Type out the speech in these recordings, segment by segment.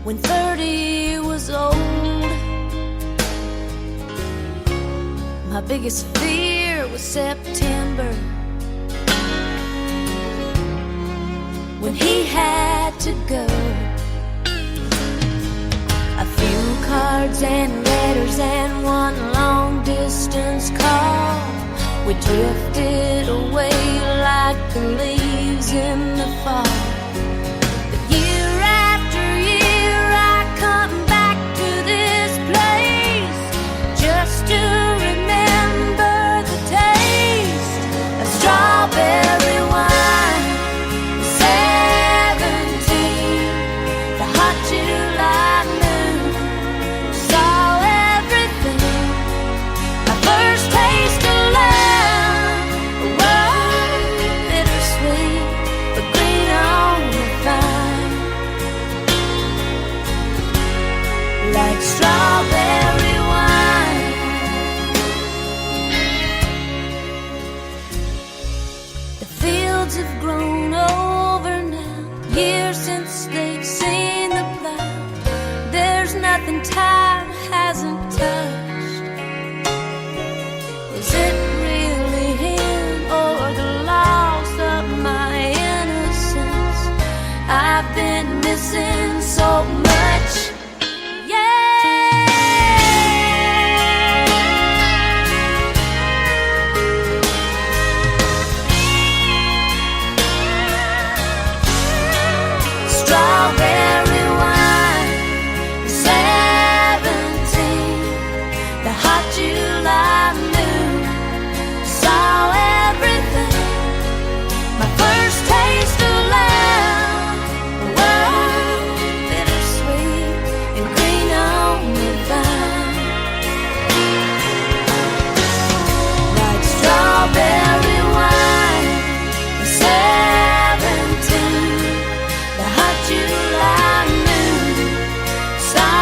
when 30 was old. My biggest fear was September, when he had to go. A few cards and letters and one long distance call. We drifted away like the leaves in the fall. But year after year I come back to this place, just to remember the taste of strawberry wine. 17, the hot July moon saw everything. My first taste of love was bittersweet, but green on the vine, like strawberry wine. The fields have grown over now, years since they've seen the plow. There's nothing time hasn't touched. Is it really him or the loss of my innocence? I've been missing so much. Strawberry wine, 17, the hot July moon saw everything. My first taste of love was bittersweet and green on the vine, like strawberry wine, 17, the hot July moon saw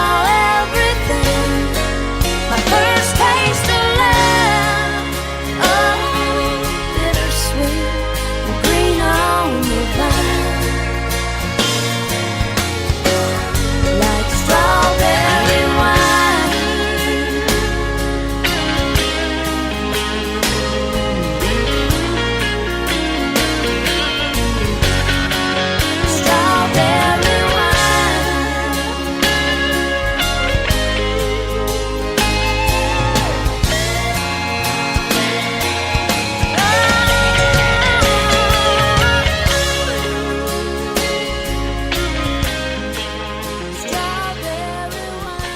everything. My first taste of love, oh, bittersweet and green on the vine, like strawberry wine. Strawberry wine. Strawberry wine.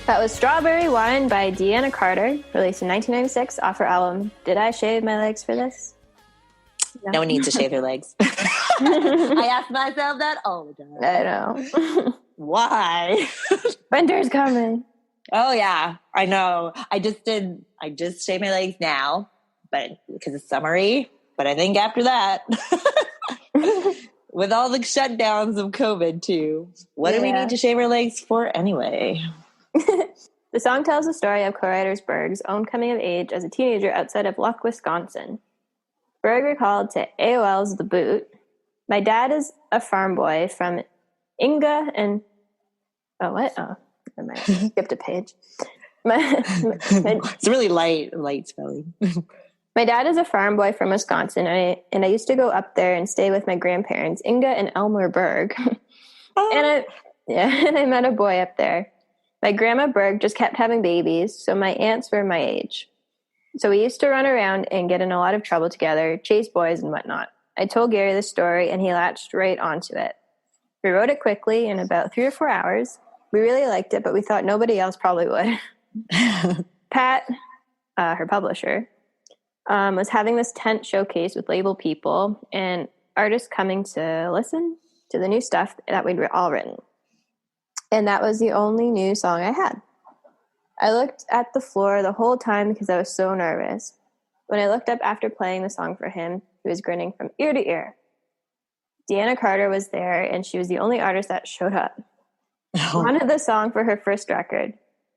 That was Strawberry Wine by Deanna Carter, released in 1996 off her album Did I Shave My Legs for This? No one needs to shave their legs. I ask myself that all the time. I know. Why? Winter's coming. Oh yeah, I know. I just shaved my legs now, but because it's summery. But I think after that, with all the shutdowns of COVID too, what do we Yeah. need to shave our legs for anyway? The song tells the story of co-writer Berg's own coming of age as a teenager outside of Luck, Wisconsin. Berg recalled to AOL's The Boot, "My dad is a farm boy from Inga and..." Oh, what? Oh, never mind. Skipped a page. It's really light spelling. My dad is a farm boy from Wisconsin, and I used to go up there and stay with my grandparents, Inga and Elmer Berg. And I met a boy up there. My grandma Berg just kept having babies, so my aunts were my age. So we used to run around and get in a lot of trouble together, chase boys and whatnot. I told Gary the story, and he latched right onto it. We wrote it quickly in about 3 or 4 hours. We really liked it, but we thought nobody else probably would. Pat, her publisher, was having this tent showcase with label people and artists coming to listen to the new stuff that we'd all written. And that was the only new song I had. I looked at the floor the whole time because I was so nervous. When I looked up after playing the song for him, he was grinning from ear to ear. Deanna Carter was there, and she was the only artist that showed up. Oh. Wanted the song for her first record.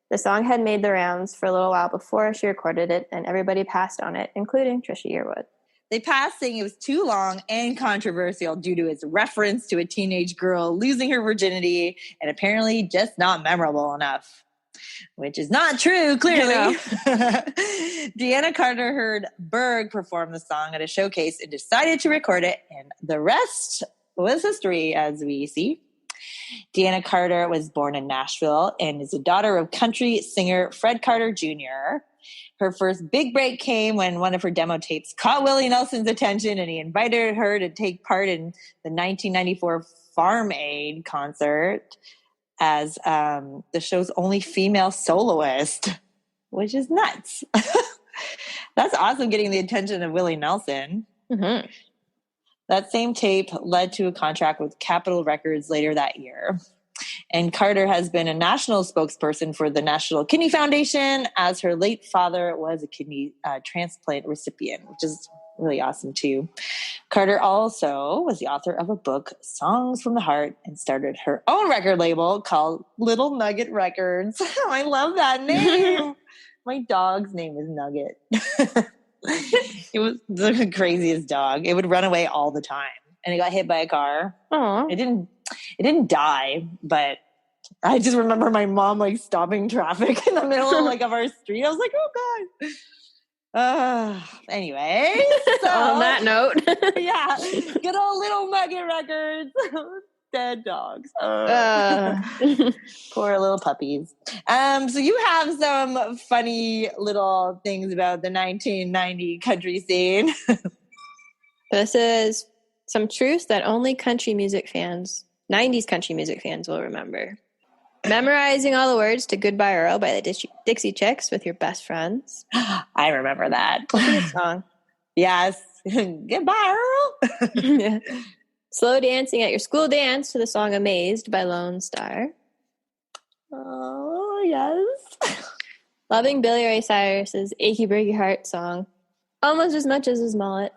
The song had made the rounds for a little while before she recorded it, and everybody passed on it, including Trisha Yearwood. they passed saying it was too long and controversial due to its reference to a teenage girl losing her virginity and apparently just not memorable enough. Which is not true, clearly. Deanna Carter heard Berg perform the song at a showcase and decided to record it, and the rest was history, as we see. Deanna Carter was born in Nashville and is the daughter of country singer Fred Carter Jr. Her first big break came when one of her demo tapes caught Willie Nelson's attention, and he invited her to take part in the 1994 Farm Aid concert as the show's only female soloist, which is nuts. That's awesome, getting the attention of Willie Nelson. Mm-hmm. That same tape led to a contract with Capitol Records later that year. And Carter has been a national spokesperson for the National Kidney Foundation, as her late father was a kidney transplant recipient, which is really awesome too. Carter also was the author of a book, Songs from the Heart, and started her own record label called Little Nugget Records. I love that name. My dog's name is Nugget. It was the craziest dog. It would run away all the time, and it got hit by a car. Aww. It didn't die, but I just remember my mom like stopping traffic in the middle of our street. I was like, oh God. Anyway, so, on that note, yeah, good old Little Nugget Records. Dead dogs. Poor little puppies. So you have some funny little things about the 1990 country scene. this is some truths that only country music fans, 90s country music fans, will remember. Memorizing all the words to Goodbye Earl by the Dixie Chicks with your best friends. I remember that. It's a good song. Yes. Goodbye, Earl. Yeah. Slow dancing at your school dance to the song Amazed by Lone Star. Oh, yes. Loving Billy Ray Cyrus's Achy Breaky Heart song almost as much as his mullet.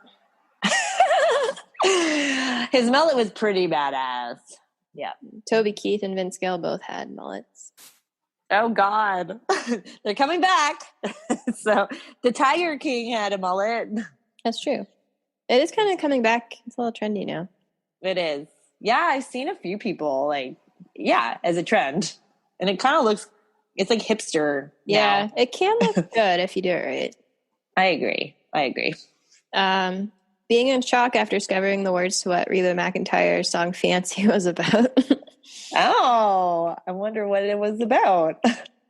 His mullet was pretty badass. Yeah. Toby Keith and Vince Gill both had mullets. Oh, God. They're coming back. So the Tiger King had a mullet. That's true. It is kind of coming back. It's a little trendy now. It is. Yeah, I've seen a few people, as a trend. And it kind of looks, it's like hipster Yeah, now. it can look good if you do it right. I agree. Being in shock after discovering the words to what Reba McEntire's song Fancy was about. Oh, I wonder what it was about.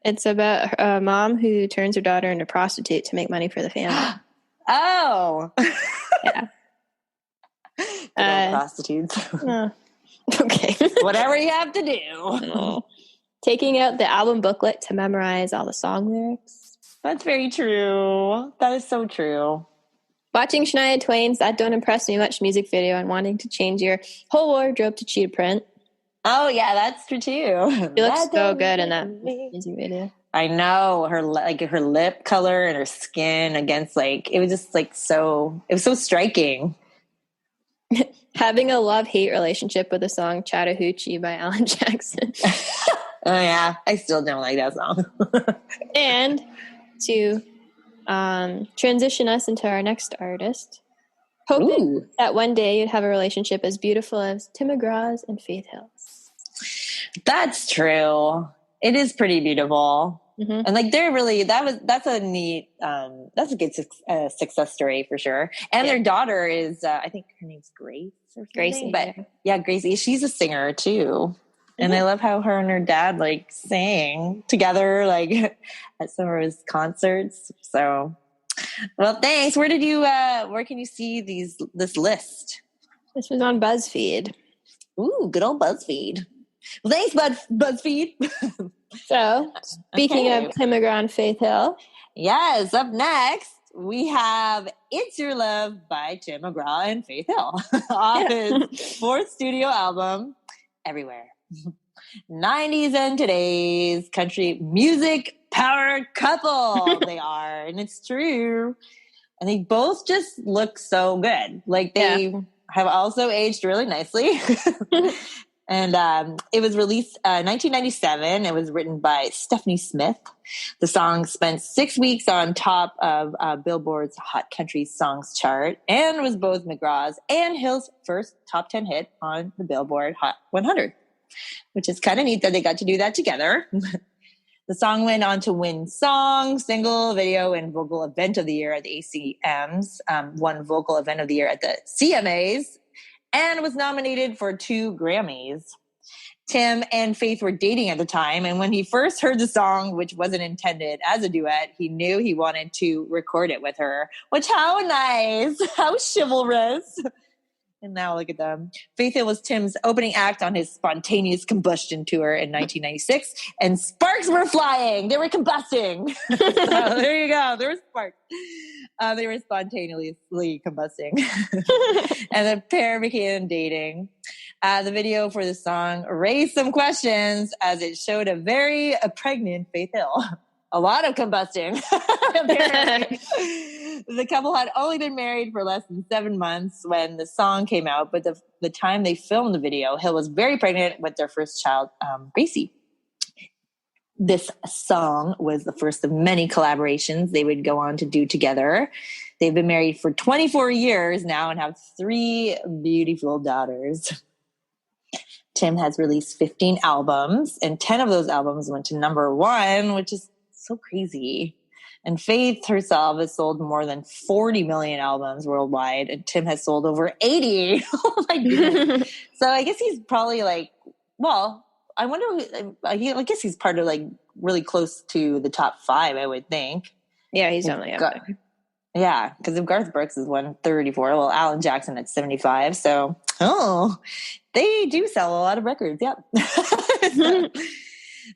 It's about a mom who turns her daughter into a prostitute to make money for the family. Oh. Yeah. Prostitutes. Okay. Whatever you have to do. Taking out the album booklet to memorize all the song lyrics. That's very true. That is so true. Watching Shania Twain's That Don't Impress Me Much music video and wanting to change your whole wardrobe to cheetah print. Oh, yeah, that's true too. She looks so good in that music video. I know her lip color and her skin against it was just it was so striking. Having a love-hate relationship with the song Chattahoochee by Alan Jackson. Oh yeah, I still don't like that song. And to transition us into our next artist, hoping that one day you'd have a relationship as beautiful as Tim McGraw's and Faith Hill's. That's true. It is pretty beautiful. Mm-hmm. And they're really, that's a neat, that's a good success story for sure. And their daughter is, I think her name's Grace or something. Gracie. But yeah, Gracie, she's a singer too. And I love how her and her dad sang together at some of his concerts. So, well, thanks. Where can you see this list? This was on BuzzFeed. Ooh, good old BuzzFeed. Well, thanks, BuzzFeed. So, speaking of Tim McGraw and Faith Hill. Yes, up next, we have It's Your Love by Tim McGraw and Faith Hill off his fourth studio album, Everywhere. 90s and today's country music power couple they are, and it's true. And they both just look so good. They have also aged really nicely. And it was released 1997. It was written by Stephanie Smith. The song spent 6 weeks on top of Billboard's Hot Country Songs chart and was both McGraw's and Hill's first top 10 hit on the Billboard Hot 100, which is kind of neat that they got to do that together. The song went on to win Song, Single, Video, and Vocal Event of the Year at the ACMs, won Vocal Event of the Year at the CMAs, and was nominated for 2 Grammys. Tim and Faith were dating at the time, and when he first heard the song, which wasn't intended as a duet, he knew he wanted to record it with her, which, how nice, how chivalrous. And now look at them. Faith Hill was Tim's opening act on his Spontaneous Combustion tour in 1996, and sparks were flying. They were combusting. So there you go. There were sparks. They were spontaneously combusting. And the pair began dating. The video for the song raised some questions as it showed a very pregnant Faith Hill. A lot of combusting. Apparently. The couple had only been married for less than 7 months when the song came out, but the time they filmed the video, Hill was very pregnant with their first child, Gracie. This song was the first of many collaborations they would go on to do together. They've been married for 24 years now and have 3 beautiful daughters. Tim has released 15 albums, and 10 of those albums went to #1, which is so crazy. And Faith herself has sold more than 40 million albums worldwide, and Tim has sold over 80. Oh my goodness. So I guess he's probably like, well, I wonder, I guess he's part of like really close to the top 5, I would think. Yeah, he's definitely up there. Yeah, because if Garth Brooks is 134, well, Alan Jackson at 75. So, they do sell a lot of records. Yep.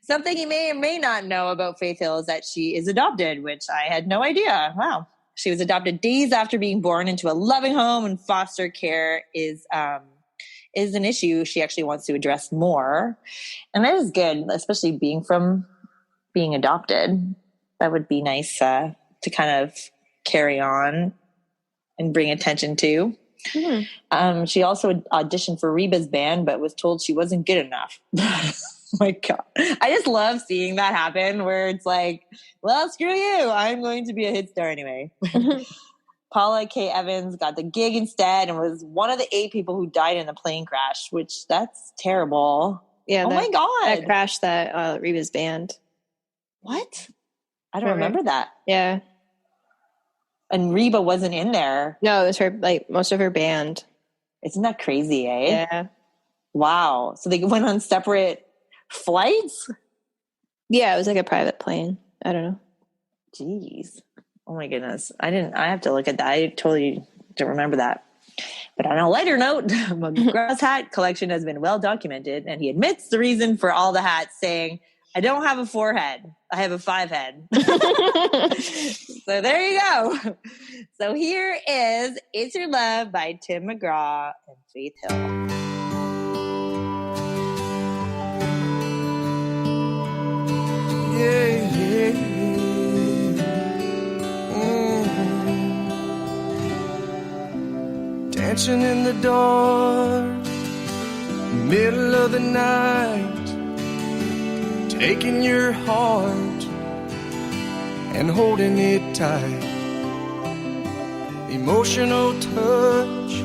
Something you may or may not know about Faith Hill is that she is adopted, which I had no idea. Wow. She was adopted days after being born into a loving home, and foster care is an issue she actually wants to address more. And that is good, especially being adopted. That would be nice to kind of carry on and bring attention to. Mm-hmm. She also auditioned for Reba's band, but was told she wasn't good enough. Oh my God. I just love seeing that happen where it's like, well, screw you. I'm going to be a hit star anyway. Paula K. Evans got the gig instead and was one of the 8 people who died in the plane crash, which that's terrible. Yeah. Oh my God. That crashed that Reba's band. What? I don't remember that. Yeah. And Reba wasn't in there. No, it was her, like most of her band. Isn't that crazy, eh? Yeah. Wow. So they went on separate flights? Yeah, it was like a private plane. I don't know. Jeez. Oh my goodness. I have to look at that. I totally don't remember that. But on a lighter note, McGraw's hat collection has been well documented, and he admits the reason for all the hats, saying, I don't have a 4-head. I have a 5-head. So there you go. So here is It's Your Love by Tim McGraw and Faith Hill. Yeah, yeah, yeah. Dancing in the dark, middle of the night, taking your heart and holding it tight. Emotional touch,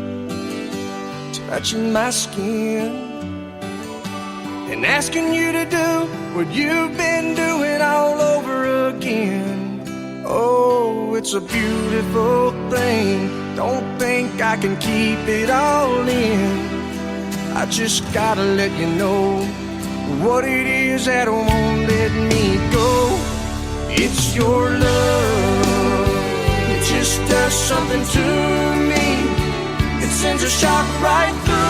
touching my skin, and asking you to do what you've been doing all over again. Oh, it's a beautiful thing. Don't think I can keep it all in. I just gotta let you know what it is that won't let me go. It's your love. It just does something to me. It sends a shock right through